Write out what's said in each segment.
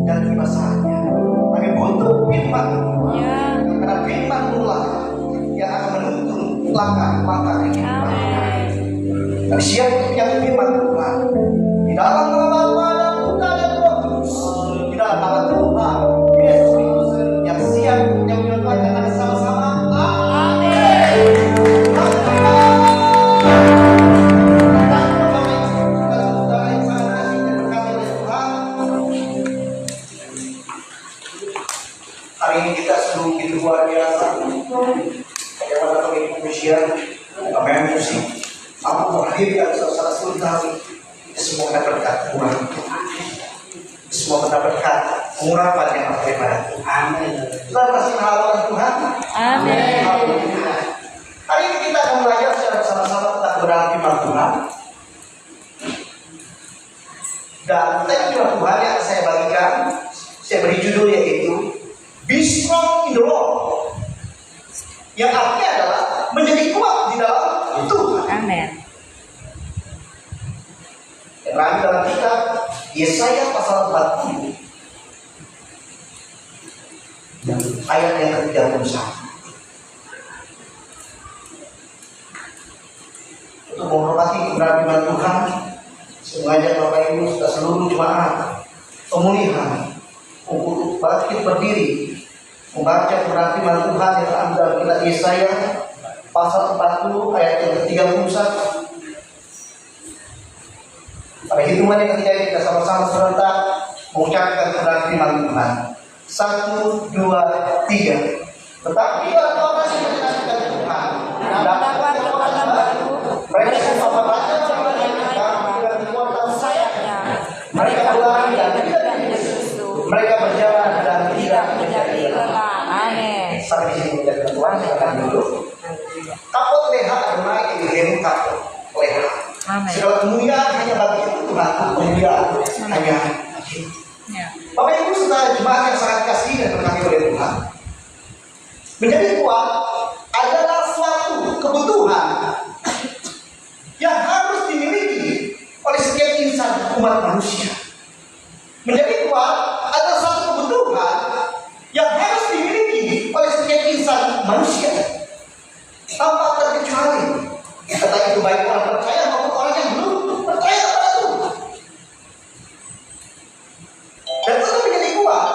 dan kebasahannya. Kami butuh firman, karena firman itulah yang akan menuntun langkah-langkah kehidupan. Kami siap yang firman Tuhan di dalam nama Bapa dan Putra dan Roh Kudus, di dalam nama Tuhan Yesus Kristus yang siap yang menyatakan ada sama-sama. Hari ini kita sungguh begitu luar biasa. Bagaimana kami pujian, pemain musik, aku menghadirkan saudara kami. Semua mendapatkan Tuhan. Semua mendapatkan pengurapan yang daripada Tuhan. Kita masih mengharapkan Tuhan. Amin. Hari ini kita akan belajar secara bersama-sama tentang kebenaran firman Tuhan. Dan teks firman Tuhan yang saya bagikan, saya beri judul yaitu Be Strong in the Lord, yang artinya adalah menjadi kuat di dalam Tuhan. Amin. Yang lain dalam kitab Yesaya pasal 40 ayat yang ke-31. Untuk menghormati kebenaran firman Tuhan, saya mengajak Bapak Ibu serta seluruh jemaat pemulihan untuk bangkit berdiri membaca kebenaran firman Tuhan yang terambil dalam kitab Yesaya pasal 40 ayat yang ke-31. Pada hitungan yang ketiga kita sama-sama serentak mengucapkan kebenaran firman Tuhan. 1, 2, 3. Tetapi orang yang menyenangkan Tuhan dapat kekuatan baru. Mereka semua membaca dan kekuatan sayapnya. Mereka berlari dan tidak disusu. Mereka berjalan dan tidak menjadi lelah. Amin. Sampai di sini kita Tuhan silakan dulu. Kapot leha Adonai Elohim kapot leha. Segala kemuliaan hanya bagi Tuhan. Kemuliaan hanya bagi. Bapak Ibu serta jemaat yang sangat kasih dan berkati oleh Tuhan, menjadi kuat adalah suatu kebutuhan yang harus dimiliki oleh setiap insan umat manusia. Menjadi kuat adalah suatu kebutuhan yang harus dimiliki oleh setiap insan manusia tanpa terkecuali. Kata itu baik orang percaya maupun orang yang belum percaya kepada Tuhan. Dan untuk menjadi kuat,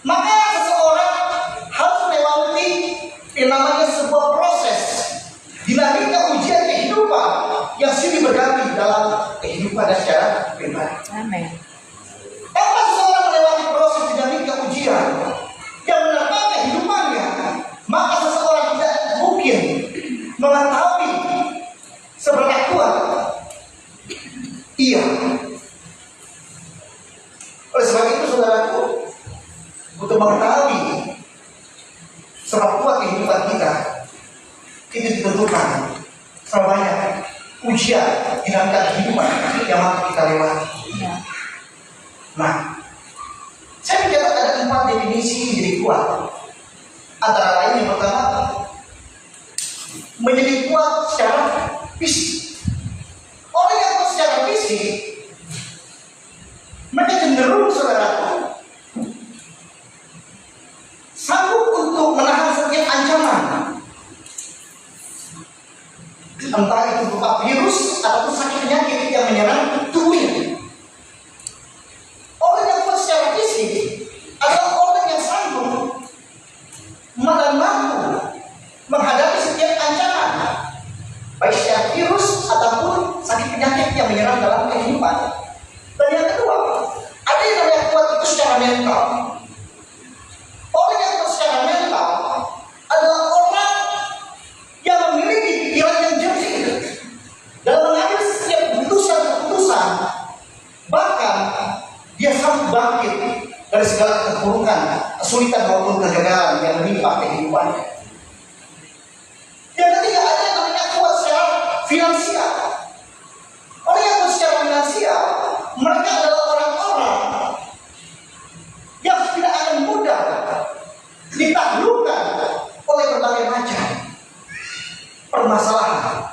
maka seseorang harus melewati yang namanya sebuah proses dinamika ujian kehidupan yang silih berganti dalam kehidupan dan secara pribadi. Amin. Tanpa seseorang melewati proses dinamika ujian yang menerpa kehidupannya, maka seseorang tidak mungkin mengetahui seberapa kuat ia. Oleh sebab itu saudaraku, untuk mengetahui seberapa kuat kehidupan kita, itu ditentukan seberapa banyak ujian dinamika kehidupan yang mampu kita lewati. Nah, saya mencatat ada 4 definisi menjadi kuat. Antara lain yang pertama, menjadi kuat secara fisik. Orang yang kuat secara fisik, mereka cenderung saudaraku sanggup untuk menahan setiap ancaman, entah itu berupa virus ataupun sakit penyakit yang menyerang tubuhnya. Orang yang kuat secara fisik adalah orang yang sanggup dan mampu menghadapi setiap ancaman, baik secara virus ataupun sakit penyakit yang menyerang dalam kehidupan. Dan yang kedua, ada yang namanya kuat itu secara mental. Orang yang kuat secara mental adalah orang yang memiliki pikiran yang jernih dalam mengambil setiap keputusan. Bahkan dia sanggup bangkit dari segala keburukan, kesulitan maupun kegagalan yang menimpa kehidupannya. Yang ketiga, ada yang namanya kuat secara finansial. Orang yang kuat secara finansial, mereka adalah orang-orang yang tidak akan mudah ditaklukkan oleh berbagai macam permasalahan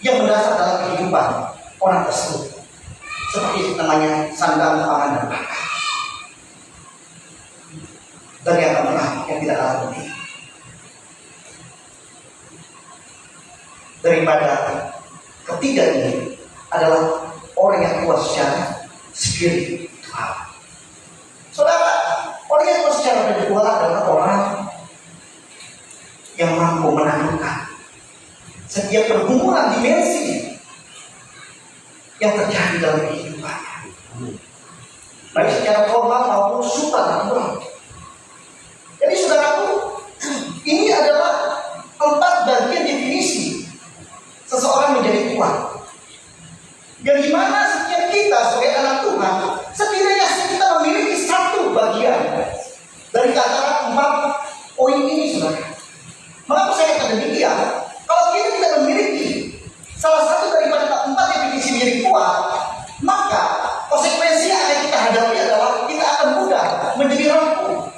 yang mendasar dalam kehidupan orang tersebut. Seperti itu namanya sandang pangan dan pakan. dan yang keempat yang tidak kalah penting, daripada ketiga ini adalah orang yang kuat secara spiritual. Saudara, orang yang kuat secara spiritual adalah orang yang mampu menaklukkan setiap pergumulan dimensi yang terjadi dalam kehidupannya, baik secara formal maupun supranatural. Jadi saudaraku, ini adalah 4 bagian definisi seseorang menjadi kuat, yang dimana setiap kita sebagai anak Tuhan setidaknya kita memiliki satu bagian dari antara 4 poin ini, saudara. Mengapa saya katakan demikian? Kalau kita tidak memiliki salah satu daripada 4 definisi menjadi kuat, maka konsekuensi yang akan kita hadapi adalah kita akan mudah menjadi rapuh,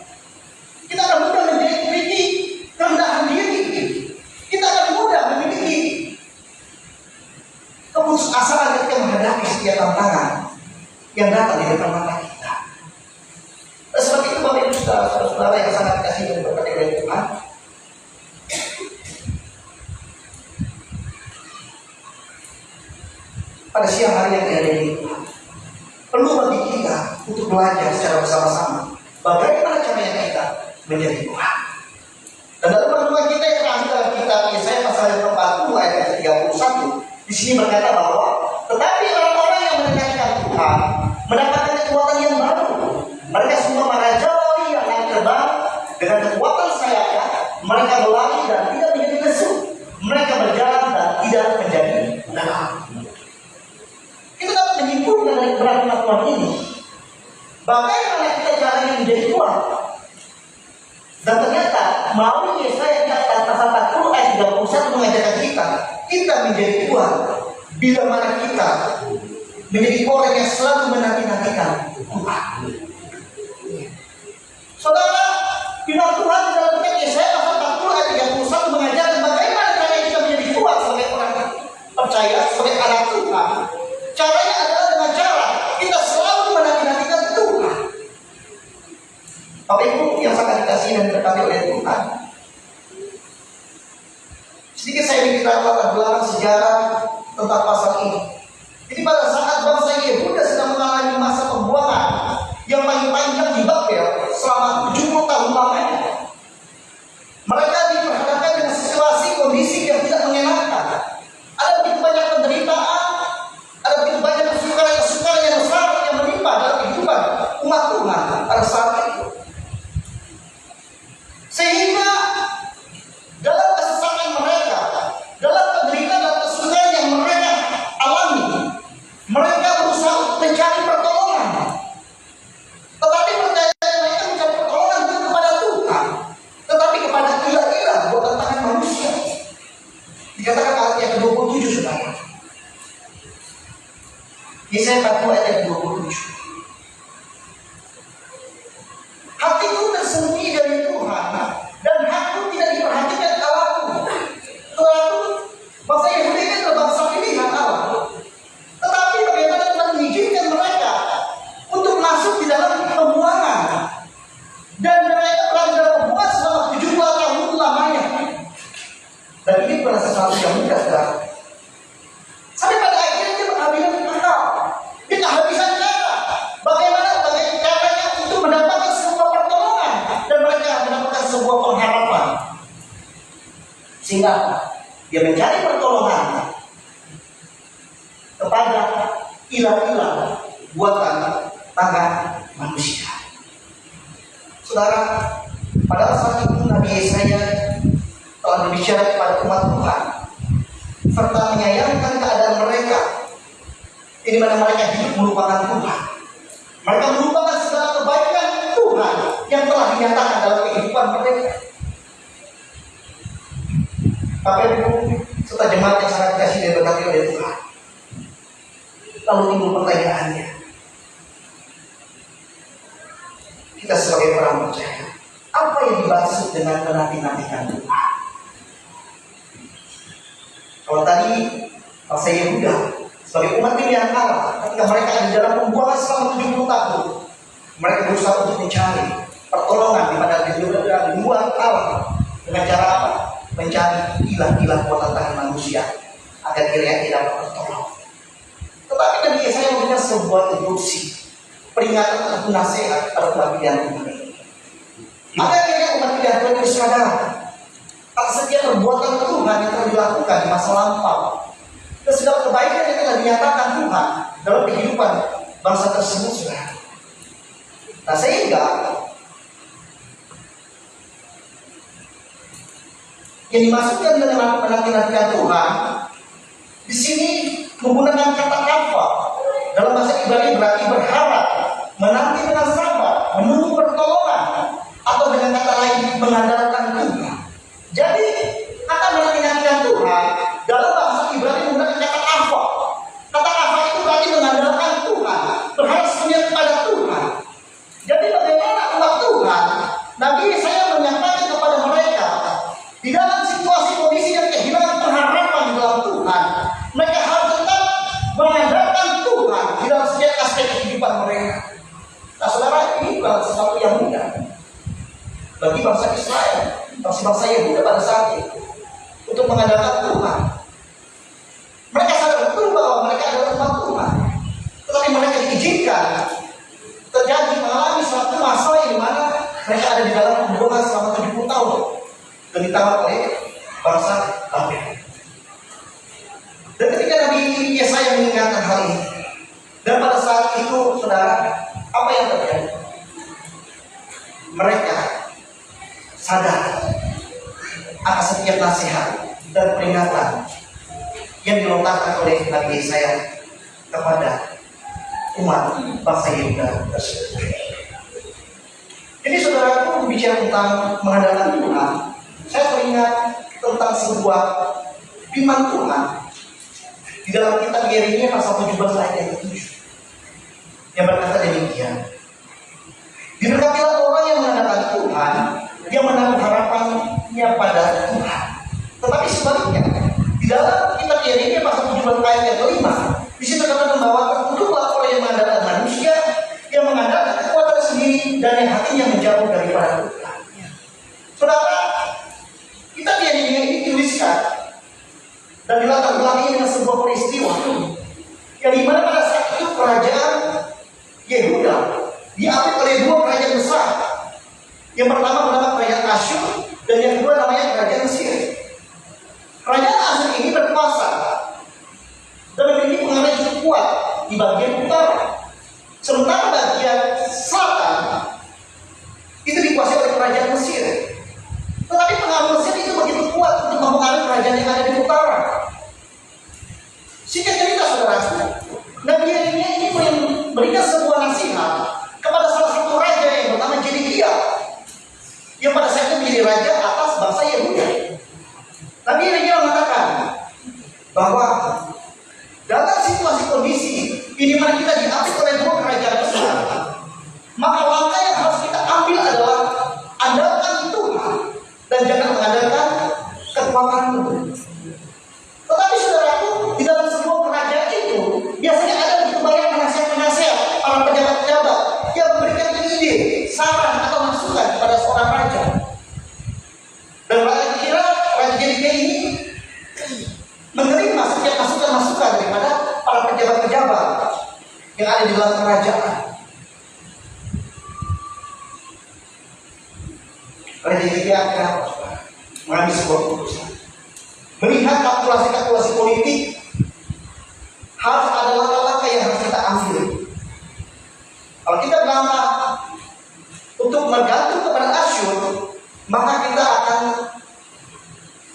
kita akan mudah menjadi kritik, kerendahan diri, kita akan mudah memiliki keputusasaan ketika menghadapi setiap tantangan yang datang di depan mata kita. Sebab itu Bapak Ibu saudara yang sangat dikasihi dan diberkati oleh Tuhan, pada siang hari yang ada ini, perlu bagi kita untuk belajar secara bersama-sama bagaimana caranya kita menjadi Tuhan. Dan dalam pertemuan kita yang terakhir dalam kitab Yesaya pasal yang ke-40 ayat yang ke-31, di sini berkata bahwa tetapi orang-orang yang mendekatkan Tuhan mendapatkan kekuatan yang baru. Mereka semua merajalela yang naik terbang dengan kekuatan sayapnya. Mereka berlari dan tidak menjadi lesu. Mereka berjalan dan tidak menjadi lelah. Kita dapat menyimpulkan dari keberadaan Tuhan ini bagaimana kita caranya menjadi kuat. Dan ternyata melalui Yesaya pasal 40 ayat 31 mengajarkan kita menjadi kuat bila mana kita menjadi orang yang selalu menanti-nantikan Tuhan. Saudara, firman Tuhan dalam kitab Yesaya pasal 40 ayat 31 mengajarkan bagaimana caranya kita menjadi kuat sebagai orang percaya, sebagai anak Tuhan. Caranya adalah dengan cara kita selalu menanti-nantikan Tuhan. Bapak Ibu yang sangat dikasihi dan diberkati oleh Tuhan, sedikit saya ingin kita latar belakang sejarah tentang pasal ini. Jadi pada saat bangsa Yehuda sedang mengalami masa pembuangan yang paling panjang di Babel selama 70 tahun lamanya, mereka diperhadapkan dengan situasi kondisi yang tidak mengenakan. Ada begitu banyak penderitaan, ada begitu banyak kesukaran yang besar yang menimpa dalam kehidupan umat Tuhan pada saat itu. Sehingga dalam kesesakan mereka, dalam penderitaan dan kesulitan yang mereka alami, mereka berusaha untuk mencari pertolongan. Tetapi percayaan mereka mencari pertolongan bukan kepada Tuhan, tetapi kepada ilah-ilah buatan tangan manusia. Dikatakan ayat yang ke-27, saudara. Yesaya 40 ayat yang ke-27. Hatiku tersembunyi dari Tuhan, dan aku tidak diperhatikan Allahku. Tuhanku, bangsa Yahudi ini adalah bangsa pilihan Allah. Tetapi bagaimana Tuhan mengizinkan mereka untuk masuk di dalam pembuangan, dan mereka berada dalam pembuangan selama 70 tahun lamanya. Dan ini bukan sesuatu yang mudah, saudara. Sampai pada akhirnya dia menghabiskan akal, dia kehabisan cara. Bagaimana caranya untuk mendapatkan sebuah pertolongan dan mereka mendapatkan sebuah pengharapan. Sehingga dia mencari pertolongan kepada ilah-ilah buatan tangan manusia. Saudara, pada saat itu Nabi Yesaya telah berbicara kepada umat Tuhan serta menyayangkan keadaan mereka, di mana mereka hidup melupakan Tuhan. Mereka melupakan segala kebaikan Tuhan yang telah dinyatakan dalam kehidupan mereka. Bapak Ibu serta jemaat yang sangat dikasihi dan diberkati oleh Tuhan, lalu timbul pertanyaannya, kita sebagai orang percaya, apa yang dimaksud dengan menanti-nantikan Tuhan? Kalau tadi bangsa Yehuda sebagai umat pilihan Allah, ketika mereka ada di dalam pembuangan selama 70 tahun, mereka berusaha untuk mencari pertolongan di padang dibuat Allah dengan cara apa? Mencari ilah-ilah buatan tangan manusia agar kiranya tidak dapat tertolong. Tetapi Nabi Yesaya memberikan sebuah instruksi, peringatan atau nasihat pada umat pilihan Tuhan. Maka akhirnya umat pilihan Tuhan itu sadar atas setiap perbuatan Tuhan yang telah dilakukan di masa lampau dan segala kebaikan yang telah dinyatakan Tuhan dalam kehidupan bangsa tersebut, saudara. Nah, sehingga yang dimasukkan dengan penanti-nantian Tuhan di sini menggunakan kata apa dalam bahasa Ibrani berarti berharap, menanti dengan sabar, menunggu pertolongan, atau dengan kata lain mengandalkan Tuhan. Jadi kata menanti-nantian Tuhan dalam bahasa Ibrani menggunakan kata apa. Kata apa itu berarti mengandalkan Tuhan, berharap sepenuhnya kepada Tuhan. Jadi bagaimana umat Tuhan, Nabi Yesaya menyampaikan kepada mereka di dalam situasi kondisi yang kehilangan pengharapan di dalam Tuhan, mereka harus tetap mengandalkan Tuhan di dalam setiap aspek kehidupan mereka. Nah, saudara, ini bukan sesuatu yang mudah bagi bangsa Israel, bangsa Yehuda pada saat itu untuk mengandalkan Tuhan. Mereka sadar betul bahwa mereka adalah umat Tuhan, tetapi mereka diizinkan terjadi mengalami suatu masa di mana mereka ada di dalam pembuangan selama 70 tahun dan ditawar oleh bangsa Babel. Dan ketika Nabi Yesaya mengingatkan hal ini, dan pada saat itu, saudara, apa yang terjadi? Mereka sadar akan setiap nasihat dan peringatan yang dilontarkan oleh Nabi Yesaya kepada umat bangsa Yehuda tersebut. Jadi saudaraku, bicara tentang mengandalkan Tuhan, saya teringat tentang sebuah firman Tuhan di dalam kitab Yeremia pasal 17 ayat yang ke-7 yang berkata demikian: diberkatilah orang yang mengandalkan Tuhan, yang menaruh harapannya pada Tuhan. Tetapi sebaliknya, di dalam kitab Yeremia pasal 17 ayat yang ke-5, di situ terkata bahwa terkutuklah orang yang mengandalkan manusia, yang mengandalkan kekuatan sendiri, dan yang hatinya menjauh daripada Tuhan. Saudara, kitab Yeremia ini dituliskan dan dilatar belakangi dengan sebuah peristiwa yang dimana pada saat itu kerajaan Yehuda diambil oleh dua kerajaan besar. Yang pertama bernama kerajaan Asyur, dan yang kedua namanya kerajaan Mesir. Kerajaan Asyur ini berkuasa dan memiliki pengaruh yang cukup kuat di bagian utara, sementara bagian selatan itu dikuasai oleh kerajaan Mesir. Tetapi pengaruh Mesir itu begitu kuat untuk mempengaruhi kerajaan yang ada di utara. Singkat cerita, saudara, Nabi Yeremia ini memberikan sebuah nasihat kepada salah satu raja yang bernama Zedekia, yang pada saat itu menjadi raja atas bangsa Yehuda. Nabi Yeremia mengatakan bahwa dalam situasi kondisi ini mana kita diambil oleh dua kerajaan besar, maka langkah yang harus kita ambil adalah andalkan Tuhan dan jangan mengandalkan kekuatan Tuhan. Tetapi saudaraku, di dalam sebuah kerajaan itu biasanya ada begitu banyak penasihat-penasihat, para pejabat-pejabat yang memberikan ide, saran atau masukan kepada seorang raja. Dan raja kira raja Zedekia ini menerima setiap masukan-masukan daripada para pejabat-pejabat yang ada di dalam kerajaan. Raja Zedekia akhirnya mengambil sebuah keputusan. Melihat kalkulasi-kalkulasi politik, harus ada langkah-langkah yang harus kita ambil. Kalau kita berlangkah untuk bergantung kepada Asyur, maka kita akan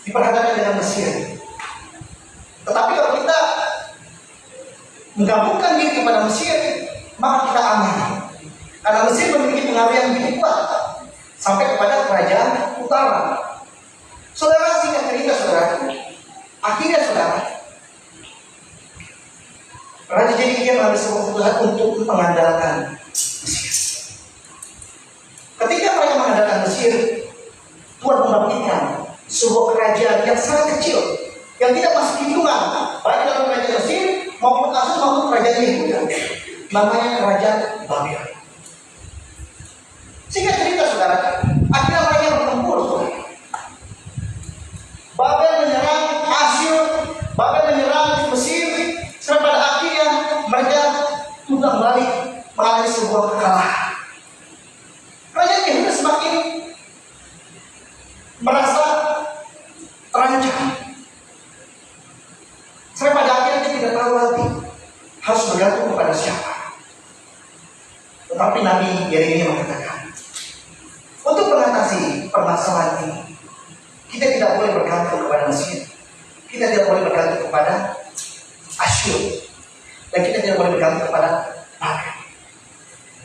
diperhadapkan dengan Mesir. Tetapi kalau kita menggabungkan diri kepada Mesir, maka kita aman. Karena Mesir memiliki pengaruh yang begitu kuat sampai kepada kerajaan utara. Saudara, singkat cerita, saudara, akhirnya saudara, Raja Zedekia mengambil sebuah keputusan untuk mengandalkan Mesir. Ketika mereka mengandalkan Mesir, Tuhan membangkitkan sebuah kerajaan yang sangat kecil, yang tidak masuk hitungan, baik dalam kerajaan Mesir maupun Asyur maupun kerajaan Yehuda, namanya kerajaan Babel. Singkat cerita, sebuah kekalahan. Rakyat Yehuda semakin merasa terancam. Sampai pada akhirnya dia tidak tahu lagi harus bergantung kepada siapa. Tetapi Nabi Yeremia mengatakan, untuk mengatasi permasalahan ini, kita tidak boleh bergantung kepada Mesir, kita tidak boleh bergantung kepada Asyur, dan kita tidak boleh bergantung kepada Babel.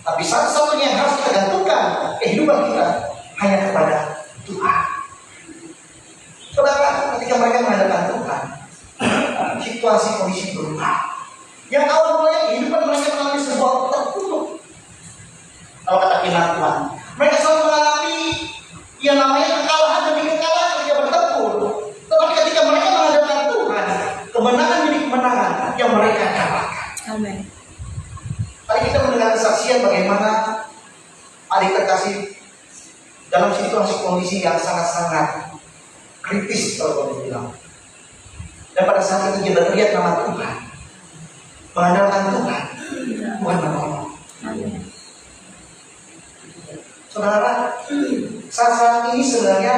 Tapi satu-satunya yang harus kita gantungkan kehidupan kita hanya kepada Tuhan. Saudara, ketika mereka mengandalkan Tuhan, situasi kondisi berubah. Yang awal mulanya kehidupan mereka mengalami sebuah terpuruk. Kalau kata firman Tuhan, mereka selalu mengalami yang namanya kekalahan demi kekalahan ketika bertempur. Tetapi ketika mereka mengandalkan Tuhan, kemenangan demi kemenangan yang mereka dapatkan. Amin. Tadi kita mendengar kesaksian bagaimana adik terkasih dalam situasi kondisi yang sangat-sangat kritis kalau boleh bilang. Dan pada saat itu dia berteriak nama Tuhan, mengandalkan Tuhan, Tuhan menolong. Amin. Saudara, saat ini sebenarnya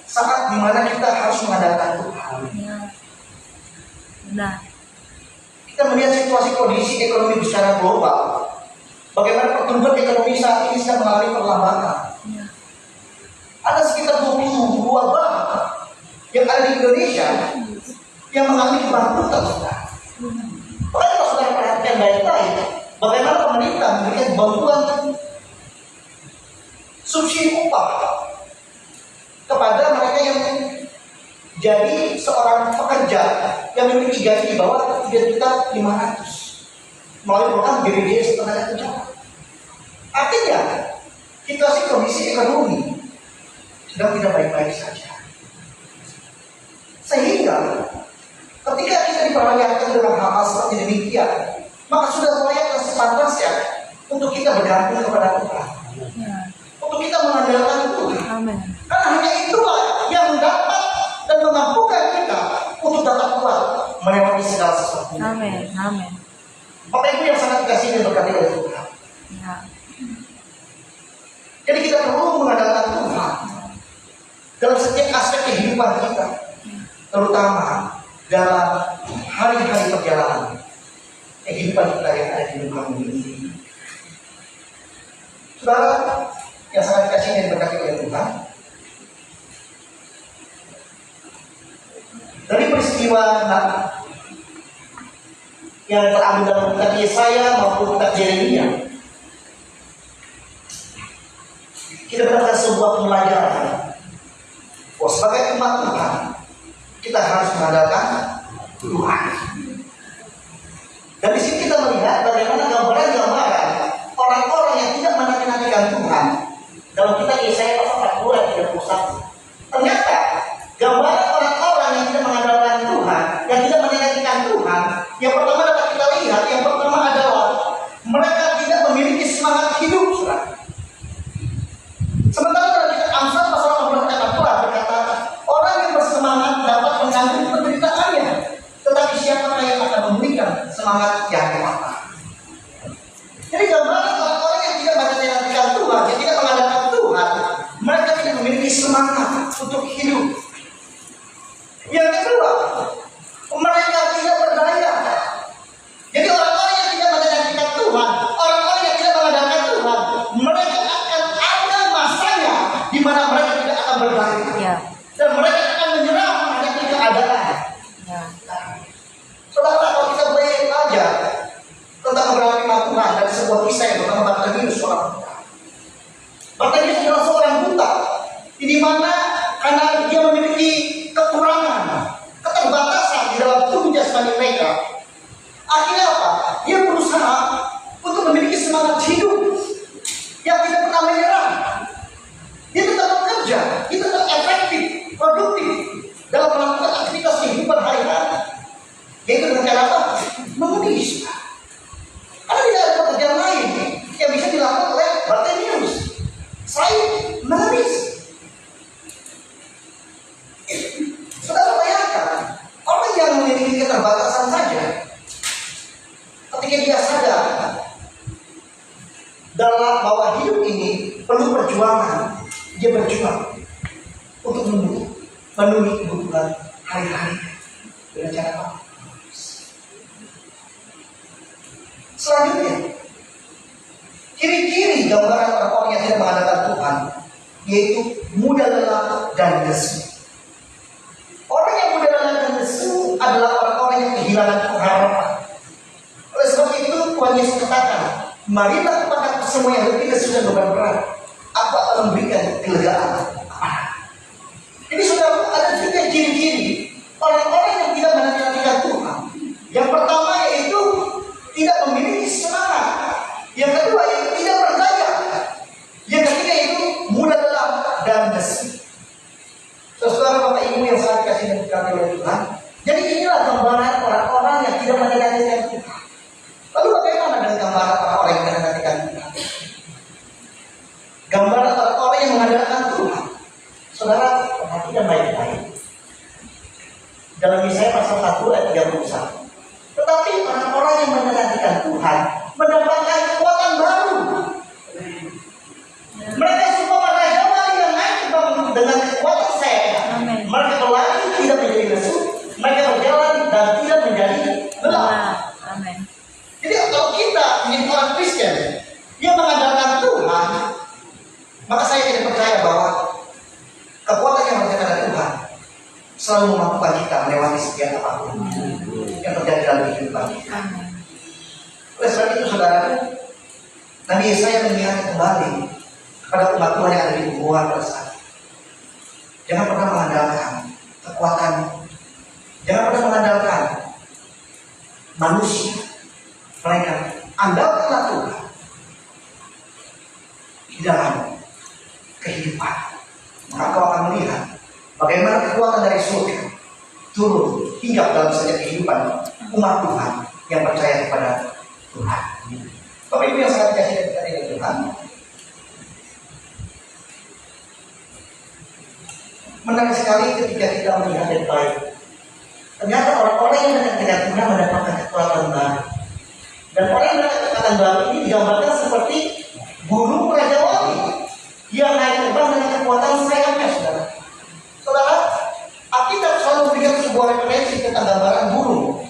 saat dimana kita harus mengandalkan Tuhan. Ya. Benar. Kita melihat situasi kondisi ekonomi secara global, bagaimana pertumbuhan ekonomi saat ini sedang mengalami perlambatan. Ya. Ada sekitar 22 bank yang ada di Indonesia yang mengalami kebangkrutan, saudara. Makanya kalau saudara perhatikan baik-baik, bagaimana pemerintah memberikan bantuan subsidi upah kepada mereka yang jadi seorang pekerja yang memiliki gaji di bawah 3.500.000 melalui program BPJS Ketenagakerjaan. Artinya situasi kondisi ekonomi sedang tidak baik-baik saja. Sehingga ketika kita diperlihatkan dengan hal-hal seperti demikian, maka sudah layak dan sepantasnya untuk kita bergantung kepada Tuhan. Ya. Untuk kita mengandalkan Tuhan. Amin. Karena hanya itulah yang dapat dan memampukan kita untuk dapat kuat melewati segala sesuatu. Amin. Amin. Bapak Ibu yang sangat dikasihi dan berkati oleh Tuhan. Ya. Jadi kita perlu mengandalkan Tuhan dalam setiap aspek kehidupan kita, terutama dalam hari-hari perjalanan kehidupan kita yang ada di muka bumi ini. Saudara yang sangat dikasihi dan berkati oleh Tuhan, dari peristiwa yang terambil dalam kitab Yesaya maupun kitab Yeremia, kita mendapatkan sebuah pembelajaran bahwa sebagai umat Tuhan kita harus mengandalkan Tuhan. Dan di sini kita melihat bagaimana gambaran-gambaran orang-orang yang tidak menanti-nantikan Tuhan dalam kitab Yesaya pasal 40 ayat 31. Ternyata gambaran orang-orang yang tidak mengandalkan Tuhan, yang tidak menantikan Tuhan, yang pertama dapat kita lihat, yang pertama adalah mereka tidak memiliki semangat hidup, saudara. Sementara dalam kitab Amsal pasal 18 ayat 4 berkata, orang yang bersemangat dapat menanggung penderitaannya, tetapi siapakah yang akan memberikan semangat yang nyata? Jadi gambaran orang-orang yang tidak menantikan Tuhan, yang tidak mengandalkan Tuhan, mereka tidak memiliki semangat untuk hidup. Yang kedua, mereka tidak berdaya. Jadi orang-orang yang tidak menantikan Tuhan, orang-orang yang tidak mengandalkan Tuhan, mereka akan ada masanya di mana mereka tidak akan berdaya. Ya. Dan mereka akan menyerah menghadapi keadaan. Ya. Saudara, kalau kita boleh belajar tentang beberapa firman Tuhan dari sebuah kisah yang bernama Bartimeus, seorang buta. Bartimeus adalah seorang buta, di mana karena dia memiliki kekurangan, keterbatasan di dalam tubuh jasmani mereka. Akhirnya apa? Dia berusaha untuk memiliki semangat hidup yang tidak pernah menyerah. Dia tetap bekerja, dia tetap efektif, produktif dalam melakukan aktivitas kehidupan hari-hari. Yaitu dengan cara apa? Mengemis. Karena tidak ada pekerjaan lain yang bisa dilakukan oleh Bartimeus. Saya mengemis. Saudara bayangkan, orang yang memiliki keterbatasan saja, ketika dia sadar adalah bahwa hidup ini perlu perjuangan. Dia berjuang untuk memenuhi kebutuhan hari-hari dengan cara apa? Selanjutnya, ciri-ciri gambaran orang-orang yang tidak mengandalkan Tuhan yaitu mudah lelah dan lesu. Orang yang mudah lelah dan lesu adalah orang-orang yang kehilangan pengharapan. Oleh sebab itu Tuhan Yesus katakan, marilah kepada semua yang letih lesu dan beban berat, aku akan memberikan kelegaan. Jadi saudara, ada tiga ciri-ciri orang-orang yang tidak menantikan Tuhan. Yang pertama yaitu tidak memiliki semangat. Yang kedua yaitu tidak berdaya. Yang ketiga yaitu mudah lelah dan lesu. Saudara Bapak Ibu yang sangat kasih dan dikasihi oleh Tuhan. Jadi inilah gambaran orang-orang yang tidak menantikan Tuhan. Lalu bagaimana dengan gambaran orang-orang yang tidak menantikan Tuhan? Gambaran orang-orang yang mengandalkan Tuhan. Saudara perhatikan baik-baik. Dalam Yesaya pasal 1 ayat 31. Tetapi orang-orang yang menantikan Tuhan mendapatkan kekuatan baru. Mereka semua raja-wali yang naik dengan kekuatan saya. Mereka berlari tidak menjadi lesu. Mereka berjalan dan tidak menjadi lelah. Amin. Jadi kalau kita menjadi orang Kristen yang mengandalkan Tuhan, maka saya tidak percaya bahwa kekuatan yang berasal dari Tuhan selalu memampukan kita melewati setiap apapun yang terjadi dalam kehidupan kita. Oleh sebab itu saudara, Nabi Yesaya mengingatkan kembali kepada umat Tuhan yang ada di bawah pada saat itu. Jangan pernah mengandalkan kekuatan, jangan pernah mengandalkan manusia, melainkan andalkanlah Tuhan di dalam kehidupan. Maka kau akan melihat bagaimana kekuatan dari surga turun hingga dalam setiap kehidupan umat Tuhan yang percaya kepada Tuhan. Bapak Ibu yang sangat dikasihi dan dikasihi oleh Tuhan, menarik sekali ketika kita melihat yang baik. Ternyata orang-orang yang menantikan Tuhan mendapatkan kekuatan baru. Dan orang yang mendapatkan kekuatan baru ini digambarkan seperti burung raja wali yang naik terbang dengan kekuatan sayapnya, saudara. Saudara, Alkitab selalu memberikan sebuah referensi tentang gambaran burung.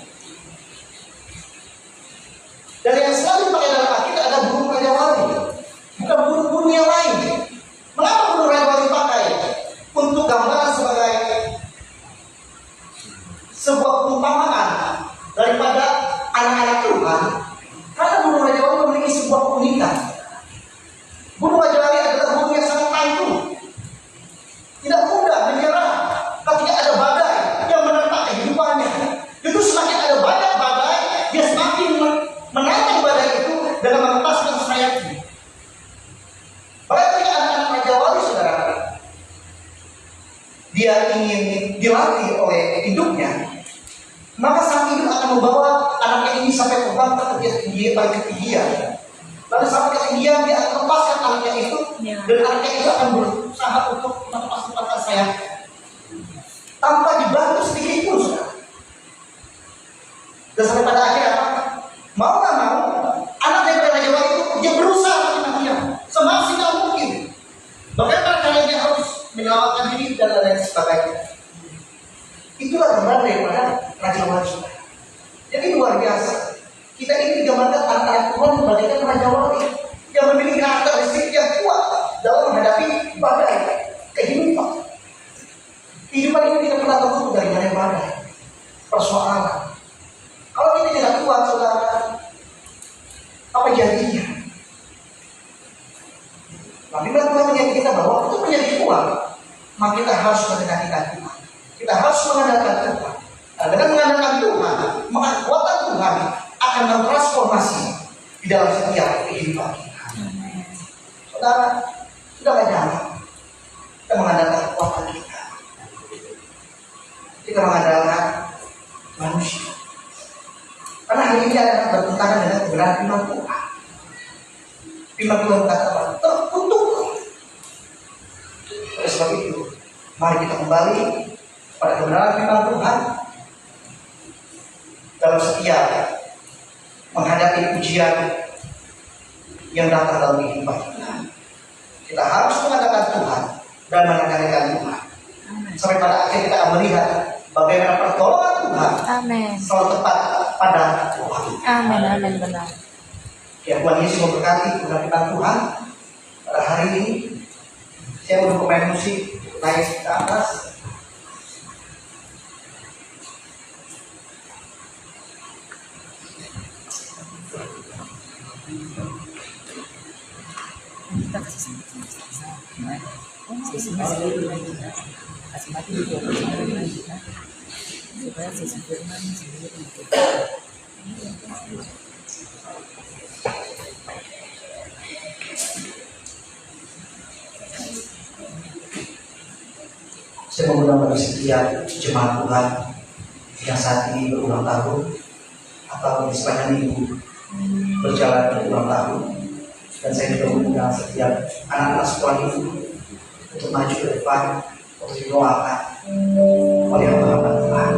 Dan yang selalu dipakai dalam Alkitab ada burung raja wali, bukan burung-burung yang lain. Mengapa burung raja wali dipakai? Untuk gambaran sebagai sebuah perumpamaan daripada anak-anak Tuhan. Karena burung raja wali memiliki sebuah keunikan. Burung raja wali adalah burung yang sangat tangguh, tidak mudah menyerah ketika ada badai yang menerpa kehidupannya. Itu semakin ada banyak badai, dia semakin menantang badai itu dengan melepaskan sayapnya. Bahkan ketika anak-anak raja wali, saudara, dia ingin dilatih oleh induknya, maka sang induk akan membawa anaknya ini sampai terbang ke ketinggian. Lalu sampai ketinggian dia akan lepaskan anaknya itu, dan anaknya itu akan berusaha untuk melepaskan sayapnya tanpa dibantu sedikit pun, saudara. Dan sampai pada akhirnya apa? Mau nggak mau, anak dari raja wali itu dia berusaha mati-matian semaksimal mungkin. Bagaimana caranya harus menyelamatkan diri dan lain sebagainya. Itulah gambaran daripada raja wali, saudara. Jadi luar biasa. Kita ini digambarkan anak-anak Tuhan bagaikan raja wali yang memiliki karakteristik yang kuat dalam menghadapi badai kehidupan. Kehidupan ini tidak pernah tertutup dari badai, persoalan. Kalau kita tidak kuat, saudara, apa jadinya? Apabila Tuhan mengingatkan kita bahwa untuk menjadi kuat, maka kita harus mendekati Tuhan. Kita harus mengandalkan Tuhan. Nah, dengan mengandalkan Tuhan, maka kekuatan Tuhan akan bertransformasi di dalam setiap kehidupan kita. Saudara, sudah gak jangan kita mengandalkan kekuatan kita. Kita mengandalkan manusia. Karena hal ini adalah bertentangan dengan kebenaran firman Tuhan. Firman Tuhan berkata, terkutuk. Oleh sebab itu, mari kita kembali pada kebenaran firman Tuhan dalam setiap menghadapi ujian, yang datang dalam kehidupan kita. Kita harus mengandalkan Tuhan dan menandalkan Tuhan. Sampai pada akhir kita akan melihat bagaimana pertolongan Tuhan Amin. selalu tepat pada Tuhan. Amin. Amin. Benar. Ya, Tuhan Yesus memberkati penampilan Tuhan pada hari ini. Saya untuk pemain musik naik ke atas. Kita kasih sama sisinya sendiri lagi, kasih mati juga lagi, supaya sisi firman sendiri. Saya mengundang bagi setiap jemaat Tuhan yang saat ini berulang tahun atau di sepanjang minggu berjalan berulang tahun, dan saya juga mengundang setiap anak-anak sekolah itu untuk maju ke depan untuk didoakan oleh hamba Tuhan.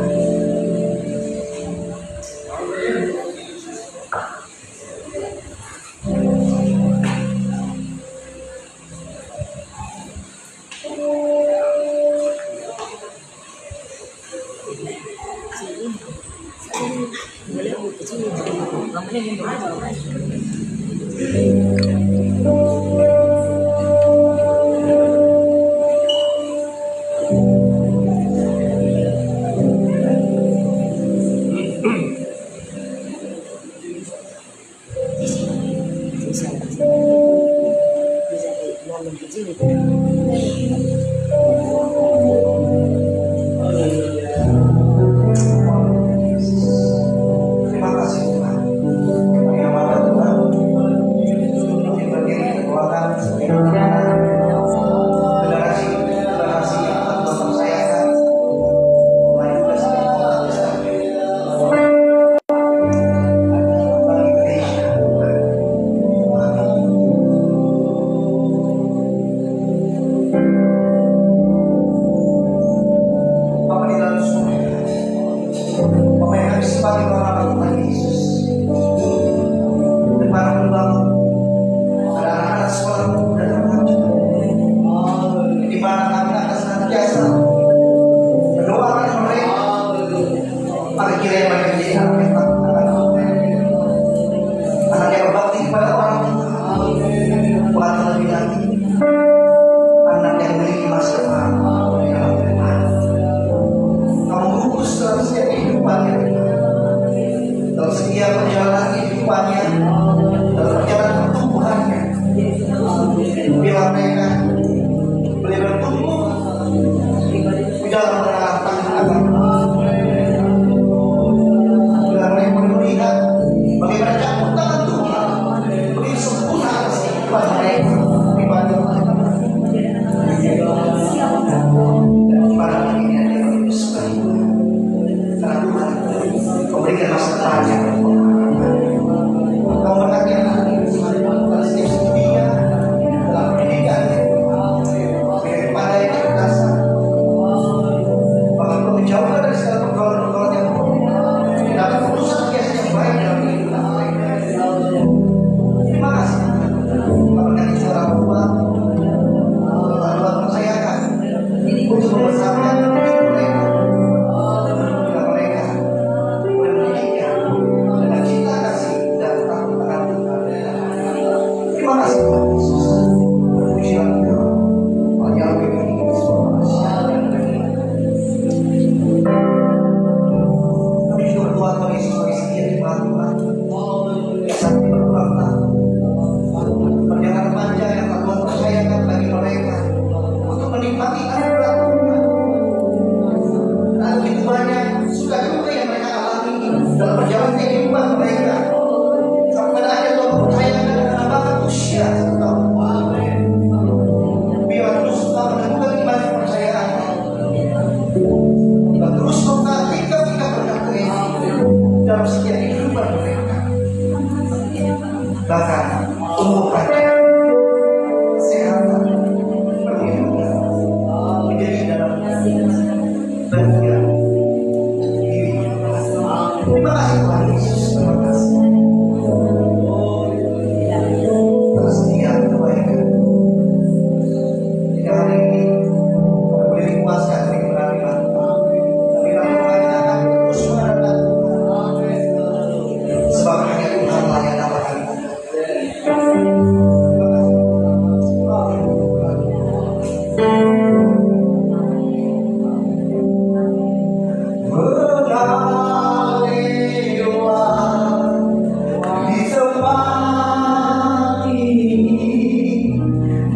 Terima kasih Tuhan. Bagaimana Tuhan yang berdiri kekuatan generasi yang telah Tuhan percayakan mulai dari sekolah sampai bagi Indonesia. Bapak di dalam surga, Bapak yang habis sebagai orang Tuhan Yesus, dan para pembangun, ada anak-anak sekolah muda dan remaja, di mana kami akan senantiasa mendoakan mereka agar kiranya mereka menjadi anak yang takut akan Tuhan, anak yang berbakti kepada orang tua, bahkan lebih lagi anak yang memiliki masa depan dalam Tuhan. Kamu bungkus dalam setiap kehidupannya, dalam setiap perjalanan kehidupannya, dalam perjalanan pertumbuhannya. Bila mereka boleh bertumbuh di dalam penerapan agama, bila mereka boleh melihat bagaimana campur tangan Tuhan begitu sempurna atas kehidupan mereka di bawah pada akhirnya dia bersuka karena Tuhan memberikan masa depan yang kau berkati dalam setiap studinya, dalam pendidikannya, kepada yang kecerdasan,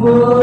Oh.